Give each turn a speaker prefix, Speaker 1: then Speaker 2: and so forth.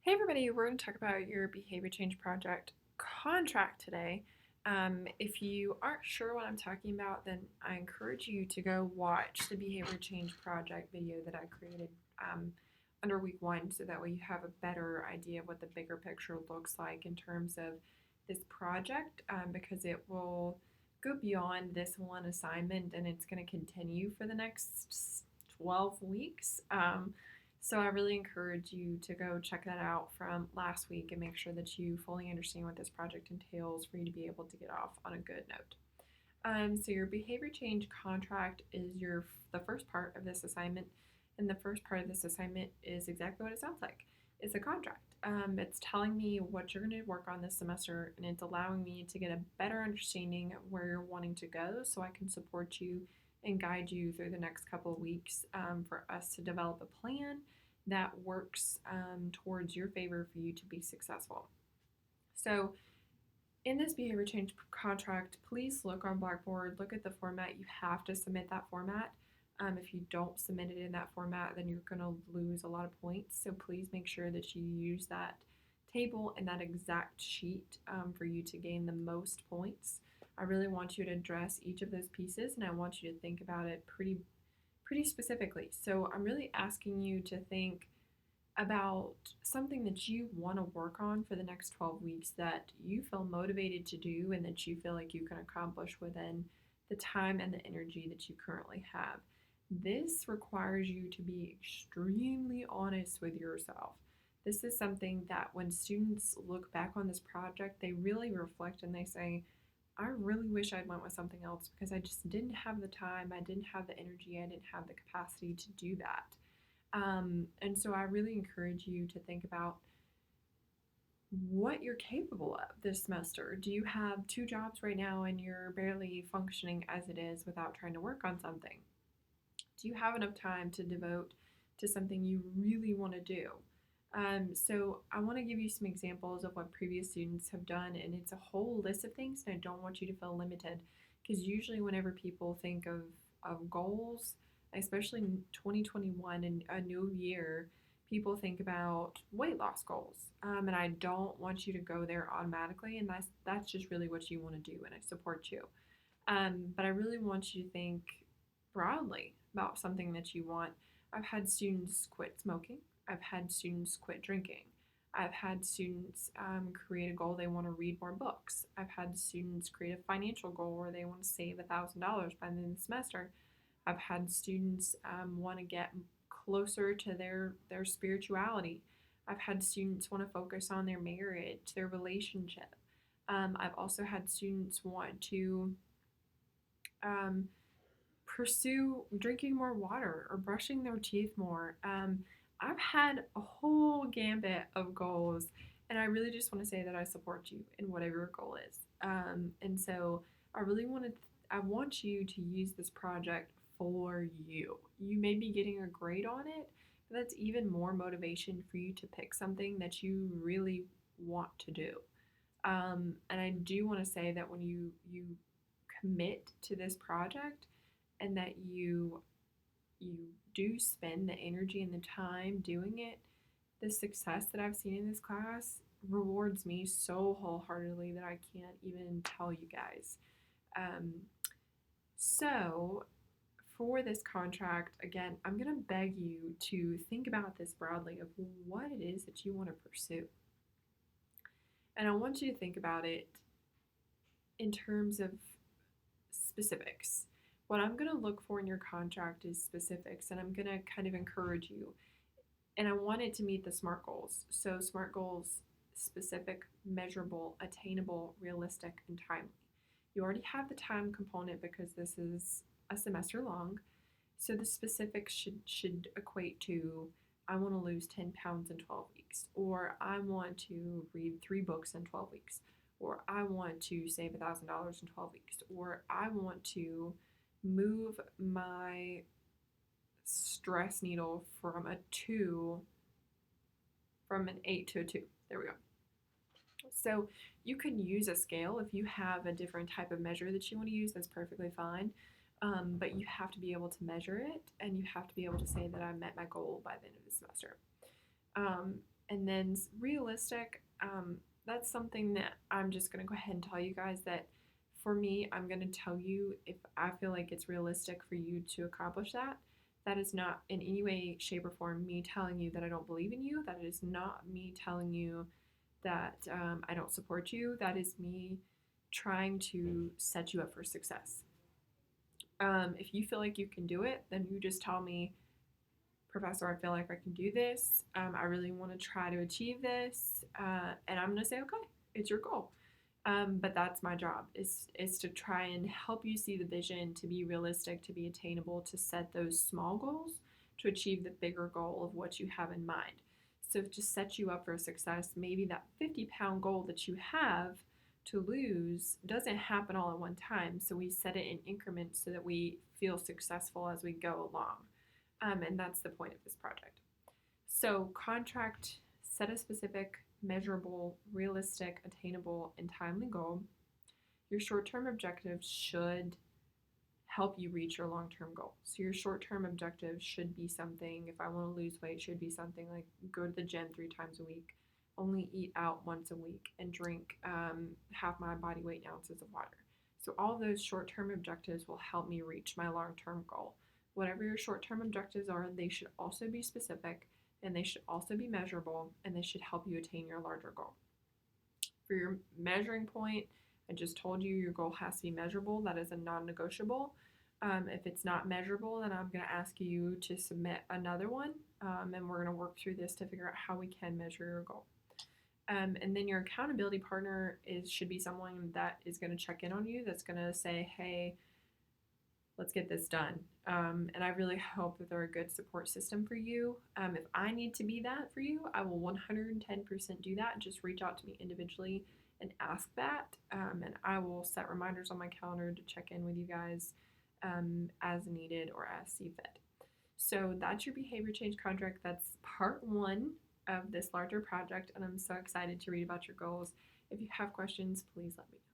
Speaker 1: Hey everybody, we're going to talk about your behavior change project contract today. If you aren't sure what I'm talking about, then I encourage you to go watch the behavior change project video that I created under week one, so that way you have a better idea of what the bigger picture looks like in terms of this project, because it will go beyond this one assignment and it's going to continue for the next 12 weeks. So I really encourage you to go check that out from last week and make sure that you fully understand what this project entails for you to be able to get off on a good note. So your behavior change contract is the first part of this assignment, and the first part of this assignment is exactly what it sounds like. It's a contract. It's telling me what you're going to work on this semester, and it's allowing me to get a better understanding of where you're wanting to go, so I can support you and guide you through the next couple of weeks, for us to develop a plan that works towards your favor for you to be successful. So in this behavior change contract, please look on Blackboard, look at the format. You have to submit that format. If you don't submit it in that format, then you're going to lose a lot of points. So please make sure that you use that table and that exact sheet for you to gain the most points. I really want you to address each of those pieces, and I want you to think about it pretty specifically. So I'm really asking you to think about something that you want to work on for the next 12 weeks that you feel motivated to do and that you feel like you can accomplish within the time and the energy that you currently have. This requires you to be extremely honest with yourself. This is something that when students look back on this project, they really reflect and they say, I really wish I'd went with something else because I just didn't have the time, I didn't have the energy, I didn't have the capacity to do that. And so I really encourage you to think about what you're capable of this semester. Do you have two jobs right now and you're barely functioning as it is without trying to work on something? Do you have enough time to devote to something you really want to do? So I want to give you some examples of what previous students have done, and it's a whole list of things, and I don't want you to feel limited, because usually whenever people think of goals, especially in 2021 and a new year, people think about weight loss goals, and I don't want you to go there automatically, and that's just really what you want to do, and I support you. But I really want you to think broadly about something that you want. I've had students quit smoking. I've had students quit drinking. I've had students create a goal they want to read more books. I've had students create a financial goal where they want to save $1,000 by the end of the semester. I've had students want to get closer to their spirituality. I've had students want to focus on their marriage, their relationship. I've also had students want to um, pursue drinking more water or brushing their teeth more. I've had a whole gambit of goals, and I really just want to say that I support you in whatever your goal is. And so I really I want you to use this project for you. You may be getting a grade on it, but that's even more motivation for you to pick something that you really want to do. And I do want to say that when you commit to this project and that you do spend the energy and the time doing it, the success that I've seen in this class rewards me so wholeheartedly that I can't even tell you guys. Um, so, for this contract, again, I'm going to beg you to think about this broadly of what it is that you want to pursue. And I want you to think about it in terms of specifics. What I'm going to look for in your contract is specifics, and I'm going to kind of encourage you. And I want it to meet the SMART goals. So, SMART goals: specific, measurable, attainable, realistic, and timely. You already have the time component because this is a semester long. So, the specifics should equate to, I want to lose 10 pounds in 12 weeks, or I want to read 3 books in 12 weeks, or I want to save $1,000 in 12 weeks, or I want to move my stress needle from an 8 to a 2. There we go. So you can use a scale if you have a different type of measure that you want to use. That's perfectly fine. But you have to be able to measure it, and you have to be able to say that I met my goal by the end of the semester. Um, And then realistic, that's something that I'm just going to go ahead and tell you guys that for me, I'm going to tell you if I feel like it's realistic for you to accomplish that. That is not in any way, shape, or form me telling you that I don't believe in you. That is not me telling you that I don't support you. That is me trying to set you up for success. If you feel like you can do it, then you just tell me, Professor, I feel like I can do this. I really want to try to achieve this. And I'm going to say, okay, it's your goal. But that's my job is to try and help you see the vision, to be realistic, to be attainable, to set those small goals to achieve the bigger goal of what you have in mind. So to set you up for success, maybe that 50-pound goal that you have to lose doesn't happen all at one time. So we set it in increments so that we feel successful as we go along. And that's the point of this project. So contract, set a specific, measurable, realistic, attainable, and timely goal. Your short-term objectives should help you reach your long-term goal. So your short-term objectives should be something, if I want to lose weight, should be something like go to the gym 3 times a week, only eat out once a week, and drink half my body weight in ounces of water. So all those short-term objectives will help me reach my long-term goal. Whatever your short-term objectives are, they should also be specific, and they should also be measurable, and they should help you attain your larger goal. For your measuring point, I just told you your goal has to be measurable. That is a non-negotiable. If it's not measurable, then I'm going to ask you to submit another one, and we're going to work through this to figure out how we can measure your goal. And then your accountability partner should be someone that is going to check in on you, that's going to say, hey, let's get this done. And I really hope that they're a good support system for you. If I need to be that for you, I will 110% do that. Just reach out to me individually and ask that. And I will set reminders on my calendar to check in with you guys as needed or as see fit. So that's your behavior change contract. That's part 1 of this larger project. And I'm so excited to read about your goals. If you have questions, please let me know.